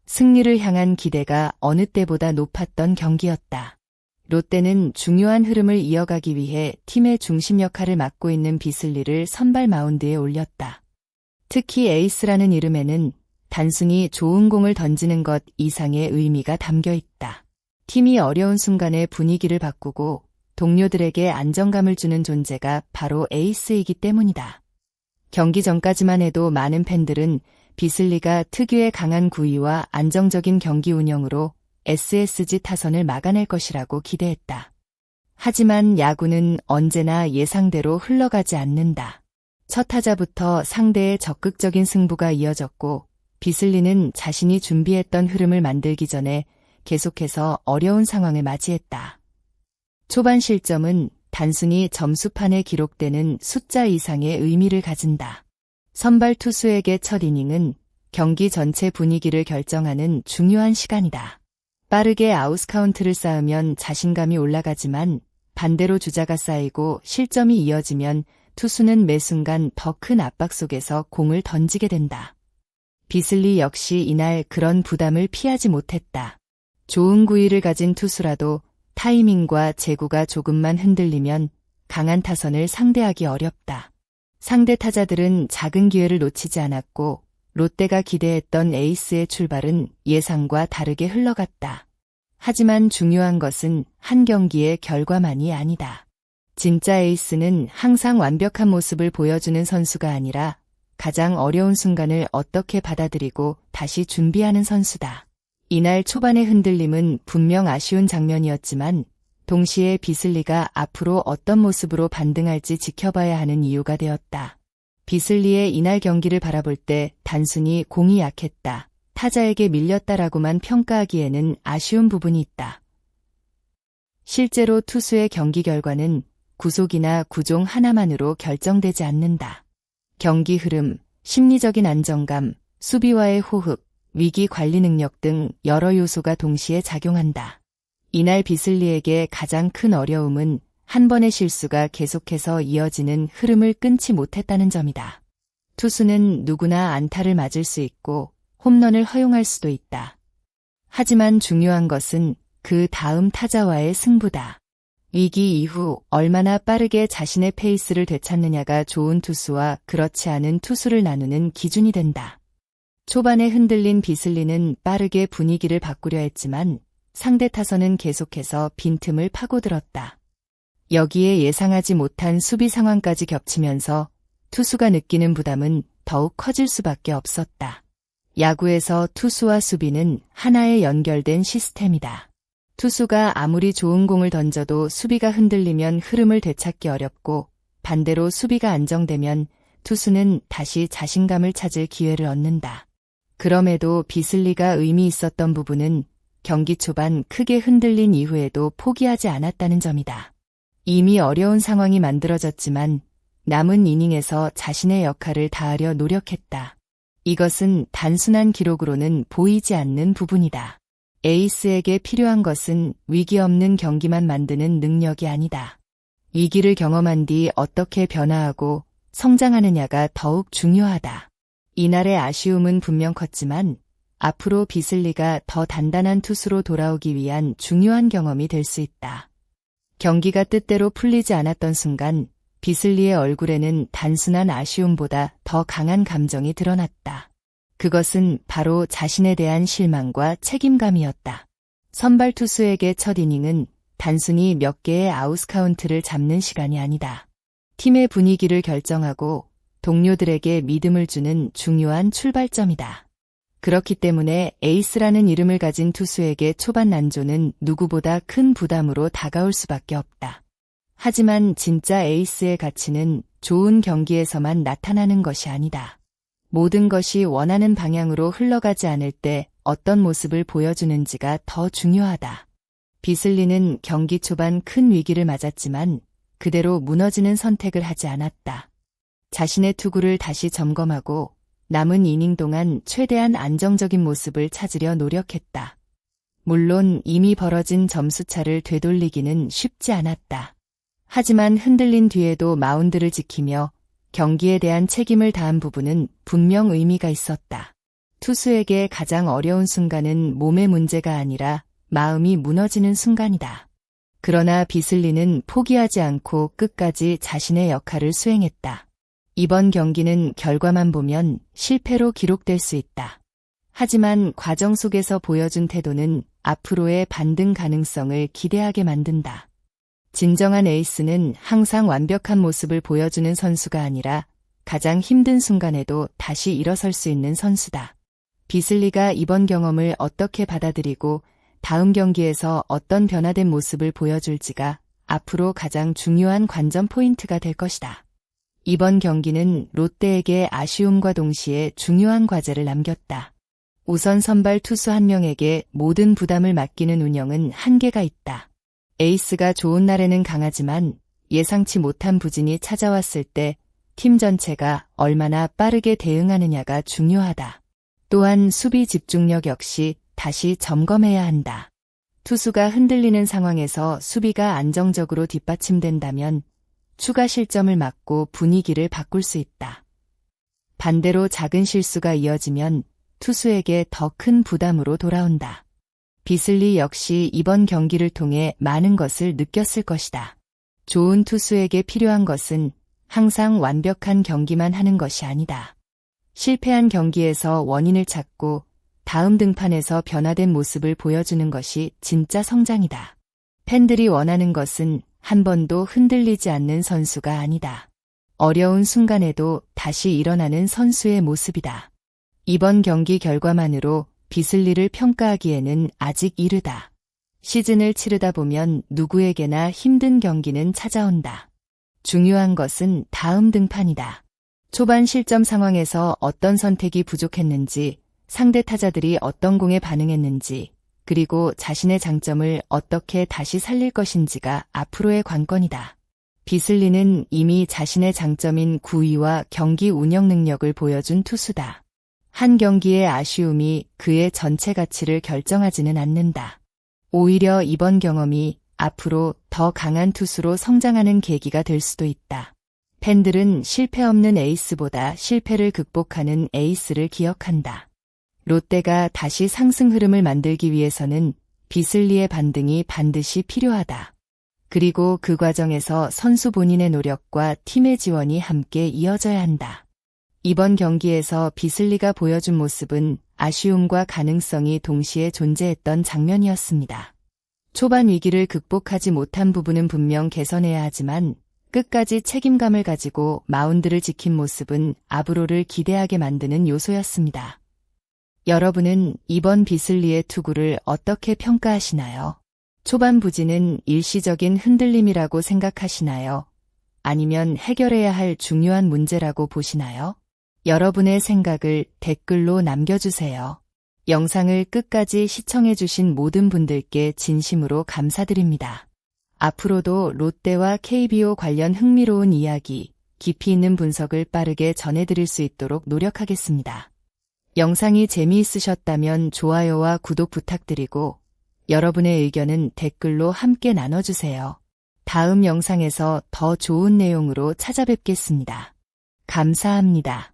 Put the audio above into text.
승리를 향한 기대가 어느 때보다 높았던 경기였다. 롯데는 중요한 흐름을 이어가기 위해 팀의 중심 역할을 맡고 있는 비슬리를 선발 마운드에 올렸다. 특히 에이스라는 이름에는 단순히 좋은 공을 던지는 것 이상의 의미가 담겨 있다. 팀이 어려운 순간에 분위기를 바꾸고 동료들에게 안정감을 주는 존재가 바로 에이스이기 때문이다. 경기 전까지만 해도 많은 팬들은 비슬리가 특유의 강한 구위와 안정적인 경기 운영으로 SSG 타선을 막아낼 것이라고 기대했다. 하지만 야구는 언제나 예상대로 흘러가지 않는다. 첫 타자부터 상대의 적극적인 승부가 이어졌고 비슬리는 자신이 준비했던 흐름을 만들기 전에 계속해서 어려운 상황을 맞이했다. 초반 실점은 단순히 점수판에 기록되는 숫자 이상의 의미를 가진다. 선발 투수에게 첫 이닝은 경기 전체 분위기를 결정하는 중요한 시간이다. 빠르게 아웃카운트를 쌓으면 자신감이 올라가지만 반대로 주자가 쌓이고 실점이 이어지면 투수는 매 순간 더 큰 압박 속에서 공을 던지게 된다. 비슬리 역시 이날 그런 부담을 피하지 못했다. 좋은 구위를 가진 투수라도 타이밍과 제구가 조금만 흔들리면 강한 타선을 상대하기 어렵다. 상대 타자들은 작은 기회를 놓치지 않았고 롯데가 기대했던 에이스의 출발은 예상과 다르게 흘러갔다. 하지만 중요한 것은 한 경기의 결과만이 아니다. 진짜 에이스는 항상 완벽한 모습을 보여주는 선수가 아니라 가장 어려운 순간을 어떻게 받아들이고 다시 준비하는 선수다. 이날 초반의 흔들림은 분명 아쉬운 장면이었지만 동시에 비슬리가 앞으로 어떤 모습으로 반등할지 지켜봐야 하는 이유가 되었다. 비슬리의 이날 경기를 바라볼 때 단순히 공이 약했다, 타자에게 밀렸다라고만 평가하기에는 아쉬운 부분이 있다. 실제로 투수의 경기 결과는 구속이나 구종 하나만으로 결정되지 않는다. 경기 흐름, 심리적인 안정감, 수비와의 호흡, 위기 관리 능력 등 여러 요소가 동시에 작용한다. 이날 비슬리에게 가장 큰 어려움은 한 번의 실수가 계속해서 이어지는 흐름을 끊지 못했다는 점이다. 투수는 누구나 안타를 맞을 수 있고 홈런을 허용할 수도 있다. 하지만 중요한 것은 그 다음 타자와의 승부다. 위기 이후 얼마나 빠르게 자신의 페이스를 되찾느냐가 좋은 투수와 그렇지 않은 투수를 나누는 기준이 된다. 초반에 흔들린 비슬리는 빠르게 분위기를 바꾸려 했지만 상대 타선은 계속해서 빈틈을 파고들었다. 여기에 예상하지 못한 수비 상황까지 겹치면서 투수가 느끼는 부담은 더욱 커질 수밖에 없었다. 야구에서 투수와 수비는 하나의 연결된 시스템이다. 투수가 아무리 좋은 공을 던져도 수비가 흔들리면 흐름을 되찾기 어렵고 반대로 수비가 안정되면 투수는 다시 자신감을 찾을 기회를 얻는다. 그럼에도 비슬리가 의미 있었던 부분은 경기 초반 크게 흔들린 이후에도 포기하지 않았다는 점이다. 이미 어려운 상황이 만들어졌지만 남은 이닝에서 자신의 역할을 다하려 노력했다. 이것은 단순한 기록으로는 보이지 않는 부분이다. 에이스에게 필요한 것은 위기 없는 경기만 만드는 능력이 아니다. 위기를 경험한 뒤 어떻게 변화하고 성장하느냐가 더욱 중요하다. 이날의 아쉬움은 분명 컸지만 앞으로 비슬리가 더 단단한 투수로 돌아오기 위한 중요한 경험이 될 수 있다. 경기가 뜻대로 풀리지 않았던 순간 비슬리의 얼굴에는 단순한 아쉬움보다 더 강한 감정이 드러났다. 그것은 바로 자신에 대한 실망과 책임감이었다. 선발 투수에게 첫 이닝은 단순히 몇 개의 아웃카운트를 잡는 시간이 아니다. 팀의 분위기를 결정하고 동료들에게 믿음을 주는 중요한 출발점이다. 그렇기 때문에 에이스라는 이름을 가진 투수에게 초반 난조는 누구보다 큰 부담으로 다가올 수밖에 없다. 하지만 진짜 에이스의 가치는 좋은 경기에서만 나타나는 것이 아니다. 모든 것이 원하는 방향으로 흘러가지 않을 때 어떤 모습을 보여주는지가 더 중요하다. 비슬리는 경기 초반 큰 위기를 맞았지만 그대로 무너지는 선택을 하지 않았다. 자신의 투구를 다시 점검하고 남은 이닝 동안 최대한 안정적인 모습을 찾으려 노력했다. 물론 이미 벌어진 점수차를 되돌리기는 쉽지 않았다. 하지만 흔들린 뒤에도 마운드를 지키며 경기에 대한 책임을 다한 부분은 분명 의미가 있었다. 투수에게 가장 어려운 순간은 몸의 문제가 아니라 마음이 무너지는 순간이다. 그러나 비슬리는 포기하지 않고 끝까지 자신의 역할을 수행했다. 이번 경기는 결과만 보면 실패로 기록될 수 있다. 하지만 과정 속에서 보여준 태도는 앞으로의 반등 가능성을 기대하게 만든다. 진정한 에이스는 항상 완벽한 모습을 보여주는 선수가 아니라 가장 힘든 순간에도 다시 일어설 수 있는 선수다. 비슬리가 이번 경험을 어떻게 받아들이고 다음 경기에서 어떤 변화된 모습을 보여줄지가 앞으로 가장 중요한 관전 포인트가 될 것이다. 이번 경기는 롯데에게 아쉬움과 동시에 중요한 과제를 남겼다. 우선 선발 투수 한 명에게 모든 부담을 맡기는 운영은 한계가 있다. 에이스가 좋은 날에는 강하지만 예상치 못한 부진이 찾아왔을 때 팀 전체가 얼마나 빠르게 대응하느냐가 중요하다. 또한 수비 집중력 역시 다시 점검해야 한다. 투수가 흔들리는 상황에서 수비가 안정적으로 뒷받침된다면 추가 실점을 막고 분위기를 바꿀 수 있다. 반대로 작은 실수가 이어지면 투수에게 더 큰 부담으로 돌아온다. 비슬리 역시 이번 경기를 통해 많은 것을 느꼈을 것이다. 좋은 투수에게 필요한 것은 항상 완벽한 경기만 하는 것이 아니다. 실패한 경기에서 원인을 찾고 다음 등판에서 변화된 모습을 보여주는 것이 진짜 성장이다. 팬들이 원하는 것은 한 번도 흔들리지 않는 선수가 아니다. 어려운 순간에도 다시 일어나는 선수의 모습이다. 이번 경기 결과만으로 비슬리를 평가하기에는 아직 이르다. 시즌을 치르다 보면 누구에게나 힘든 경기는 찾아온다. 중요한 것은 다음 등판이다. 초반 실점 상황에서 어떤 선택이 부족했는지, 상대 타자들이 어떤 공에 반응했는지, 그리고 자신의 장점을 어떻게 다시 살릴 것인지가 앞으로의 관건이다. 비슬리는 이미 자신의 장점인 구위와 경기 운영 능력을 보여준 투수다. 한 경기의 아쉬움이 그의 전체 가치를 결정하지는 않는다. 오히려 이번 경험이 앞으로 더 강한 투수로 성장하는 계기가 될 수도 있다. 팬들은 실패 없는 에이스보다 실패를 극복하는 에이스를 기억한다. 롯데가 다시 상승 흐름을 만들기 위해서는 비슬리의 반등이 반드시 필요하다. 그리고 그 과정에서 선수 본인의 노력과 팀의 지원이 함께 이어져야 한다. 이번 경기에서 비슬리가 보여준 모습은 아쉬움과 가능성이 동시에 존재했던 장면이었습니다. 초반 위기를 극복하지 못한 부분은 분명 개선해야 하지만 끝까지 책임감을 가지고 마운드를 지킨 모습은 아브로를 기대하게 만드는 요소였습니다. 여러분은 이번 비슬리의 투구를 어떻게 평가하시나요? 초반 부진은 일시적인 흔들림이라고 생각하시나요? 아니면 해결해야 할 중요한 문제라고 보시나요? 여러분의 생각을 댓글로 남겨주세요. 영상을 끝까지 시청해주신 모든 분들께 진심으로 감사드립니다. 앞으로도 롯데와 KBO 관련 흥미로운 이야기, 깊이 있는 분석을 빠르게 전해드릴 수 있도록 노력하겠습니다. 영상이 재미있으셨다면 좋아요와 구독 부탁드리고 여러분의 의견은 댓글로 함께 나눠주세요. 다음 영상에서 더 좋은 내용으로 찾아뵙겠습니다. 감사합니다.